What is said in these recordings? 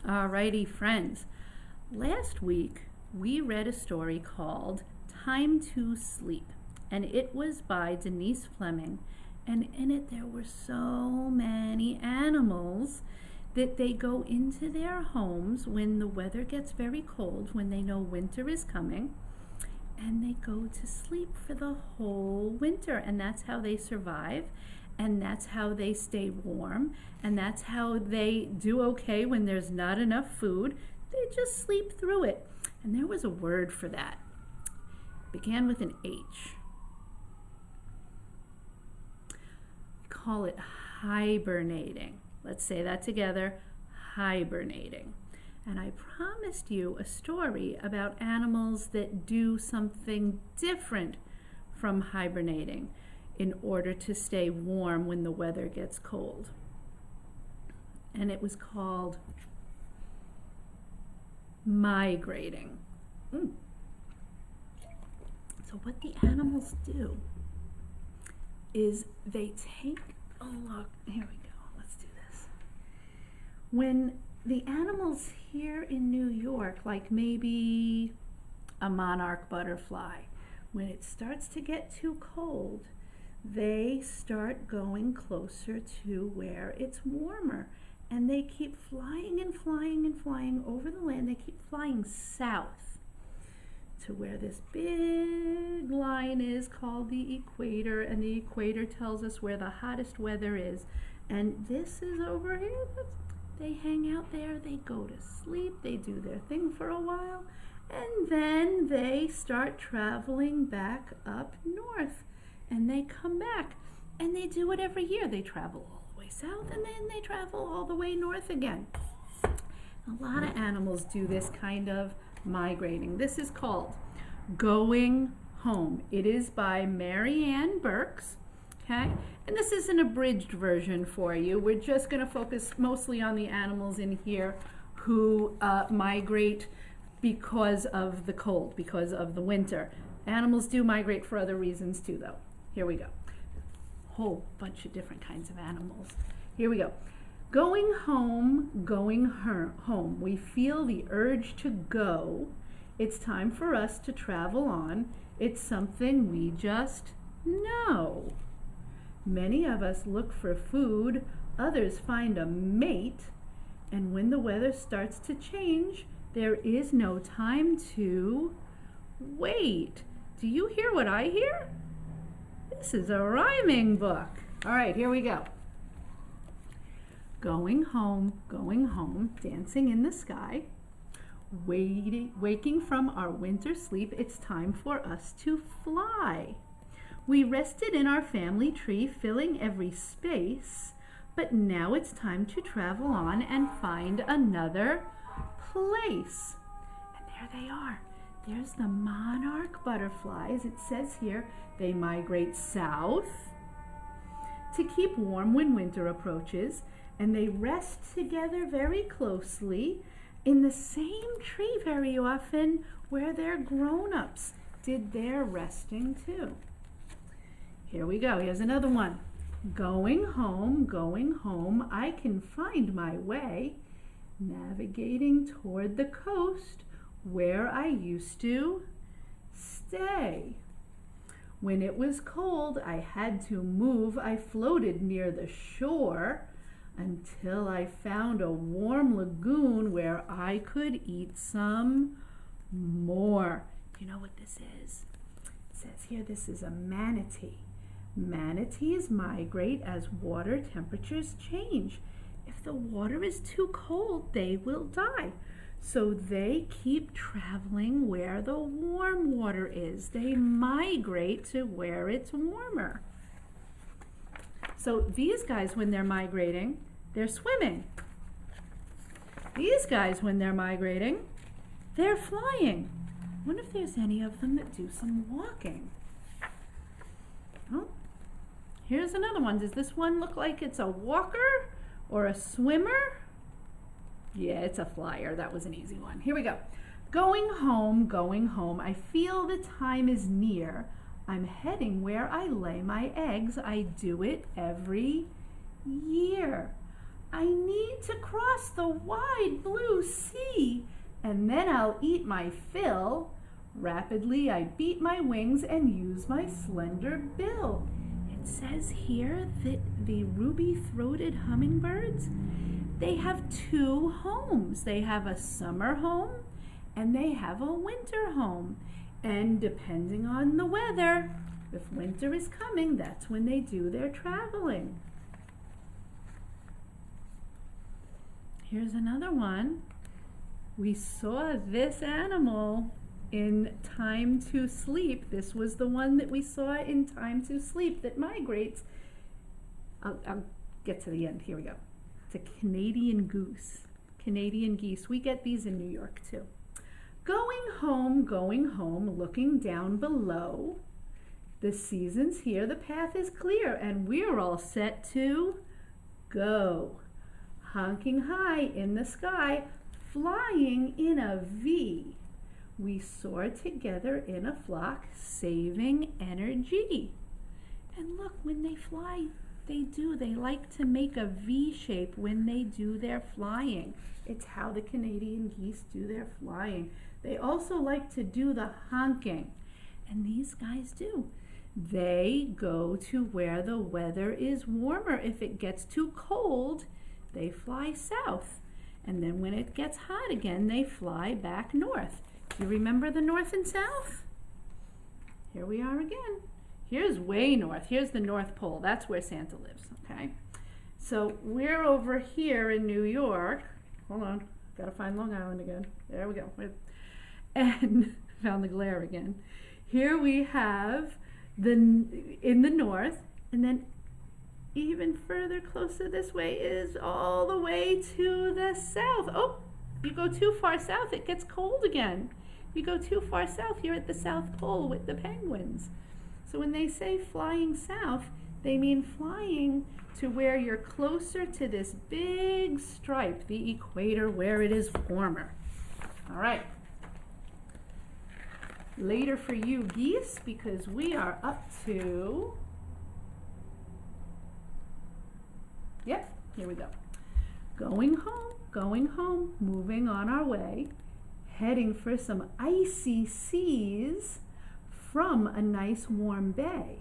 Alrighty, friends. Last week we read a story called Time to Sleep, and it was by Denise Fleming. And in it there were so many animals that they go into their homes when the weather gets very cold, when they know winter is coming, and they go to sleep for the whole winter, and that's how they survive. And that's how they stay warm, and that's how they do okay when there's not enough food. They just sleep through it. And there was a word for that. It began with an H. We call it hibernating. Let's say that together, hibernating. And I promised you a story about animals that do something different from hibernating in order to stay warm when the weather gets cold. And it was called migrating. So what the animals do is they take a look. Here we go. Let's do this. When the animals here in New York, like maybe a monarch butterfly, when it starts to get too cold, they start going closer to where it's warmer, and they keep flying and flying and flying over the land. They keep flying south to where this big line is called the equator, and the equator tells us where the hottest weather is. And this is over here. They hang out there, they go to sleep, they do their thing for a while, and then they start traveling back up north. And they come back, and they do it every year. They travel all the way south, and then they travel all the way north again. A lot of animals do this kind of migrating. This is called going home. It is by Marienne Berkes, okay? And this is an abridged version for you. We're just going to focus mostly on the animals in here who migrate because of the cold, because of the winter. Animals do migrate for other reasons too, though. Here we go. Whole bunch of different kinds of animals. Here we go. Going home, going home. We feel the urge to go. It's time for us to travel on. It's something we just know. Many of us look for food. Others find a mate. And when the weather starts to change, there is no time to wait. Do you hear what I hear? This is a rhyming book. All right, here we go. Going home, dancing in the sky, waking from our winter sleep, it's time for us to fly. We rested in our family tree, filling every space, but now it's time to travel on and find another place. And there they are. There's the monarch butterflies. It says here they migrate south to keep warm when winter approaches, and they rest together very closely in the same tree very often where their grown-ups did their resting too. Here we go. Here's another one. Going home, I can find my way, navigating toward the coast where I used to stay. When it was cold, I had to move. I floated near the shore until I found a warm lagoon where I could eat some more. You know what this is? It says here this is a manatee. Manatees migrate as water temperatures change. If the water is too cold, they will die. So they keep traveling where the warm water is. They migrate to where it's warmer. So these guys, when they're migrating, they're swimming. These guys, when they're migrating, they're flying. I wonder if there's any of them that do some walking. Oh, here's another one. Does this one look like it's a walker or a swimmer? Yeah, it's a flyer. That was an easy one. Here we go. Going home, I feel the time is near. I'm heading where I lay my eggs. I do it every year. I need to cross the wide blue sea, and then I'll eat my fill. Rapidly I beat my wings and use my slender bill. It says here that the ruby-throated hummingbirds, they have two homes. They have a summer home and they have a winter home. And depending on the weather, if winter is coming, that's when they do their traveling. Here's another one. We saw this animal in Time to Sleep. This was the one that we saw in Time to Sleep that migrates. I'll get to the end. Here we go. It's a Canadian goose. Canadian geese. We get these in New York too. Going home, looking down below. The season's here, the path is clear, and we're all set to go. Honking high in the sky, flying in a V. We soar together in a flock, saving energy. And look, when they fly, they like to make a V shape when they do their flying. It's how the Canadian geese do their flying. They also like to do the honking, and these guys do. They go to where the weather is warmer. If it gets too cold, they fly south. And then when it gets hot again, they fly back north. Do you remember the north and south? Here we are again. Here's way north. Here's the North Pole. That's where Santa lives, okay? So we're over here in New York. Hold on. Gotta find Long Island again. There we go. And found the glare again. Here we have in the north, and then even further closer this way is all the way to the south. Oh, you go too far south, it gets cold again. You go too far south, you're at the South Pole with the penguins. So when they say flying south, they mean flying to where you're closer to this big stripe, the equator, where it is warmer. All right. Later for you geese, because we are up to, yep, here we go. Going home, moving on our way, heading for some icy seas from a nice warm bay.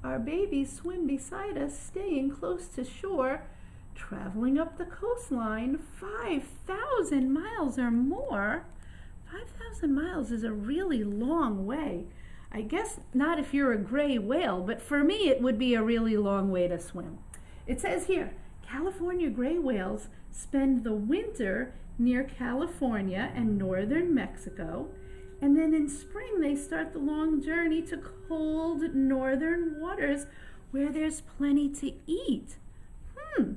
Our babies swim beside us, staying close to shore, traveling up the coastline 5,000 miles or more. 5,000 miles is a really long way. I guess not if you're a gray whale, but for me it would be a really long way to swim. It says here, California gray whales spend the winter near California and northern Mexico, and then in spring they start the long journey to cold northern waters where there's plenty to eat.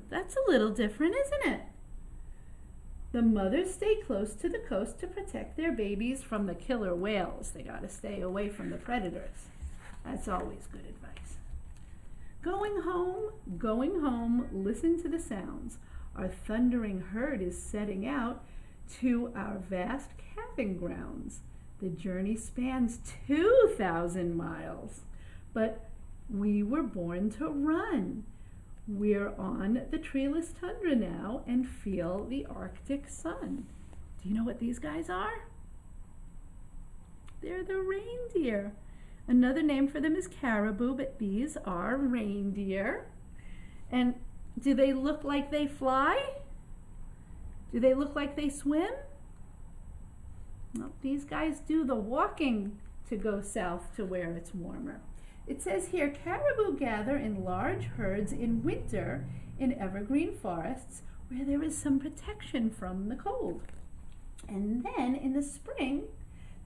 That's a little different, isn't it? The mothers stay close to the coast to protect their babies from the killer whales. They gotta stay away from the predators. That's always good advice. Going home, listen to the sounds. Our thundering herd is setting out to our vast camping grounds. The journey spans 2,000 miles, but we were born to run. We're on the treeless tundra now and feel the Arctic sun. Do you know what these guys are? They're the reindeer. Another name for them is caribou, but these are reindeer. And do they look like they fly? Do they look like they swim? No, these guys do the walking to go south to where it's warmer. It says here, caribou gather in large herds in winter in evergreen forests where there is some protection from the cold. And then in the spring,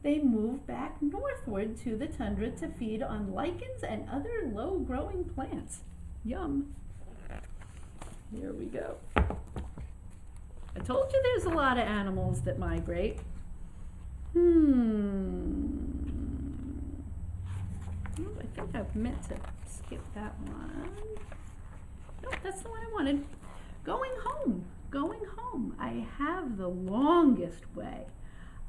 they move back northward to the tundra to feed on lichens and other low-growing plants. Yum. Here we go. I told you there's a lot of animals that migrate. I think I've meant to skip that one. Nope, that's the one I wanted. Going home. I have the longest way.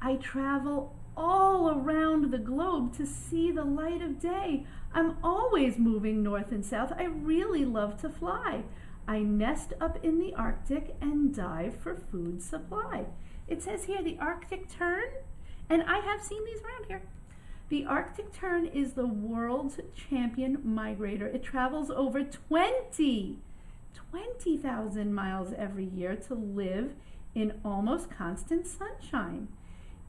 I travel all around the globe to see the light of day. I'm always moving north and south. I really love to fly. I nest up in the Arctic and dive for food supply. It says here the Arctic tern, and I have seen these around here. The Arctic tern is the world's champion migrator. It travels over 20,000 miles every year to live in almost constant sunshine.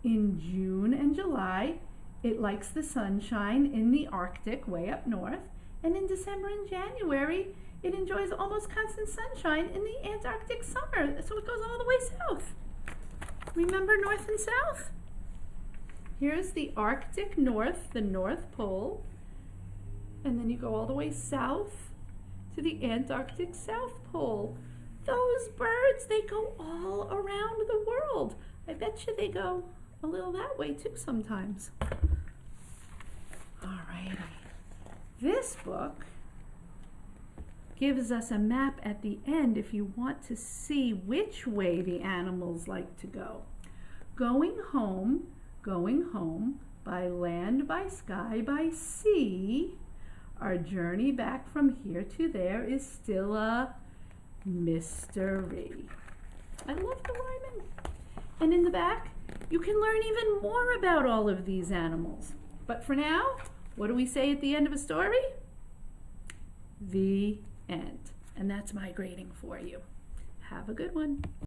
In June and July, it likes the sunshine in the Arctic way up north, and in December and January, it enjoys almost constant sunshine in the Antarctic summer, so it goes all the way south. Remember north and south? Here's the Arctic North, the North Pole, and then you go all the way south to the Antarctic South Pole. Those birds, they go all around the world. I bet you they go a little that way too sometimes. All righty. This book gives us a map at the end if you want to see which way the animals like to go. Going home, by land, by sky, by sea. Our journey back from here to there is still a mystery. I love the rhyming. And in the back, you can learn even more about all of these animals. But for now, what do we say at the end of a story? The end. And that's migrating for you. Have a good one.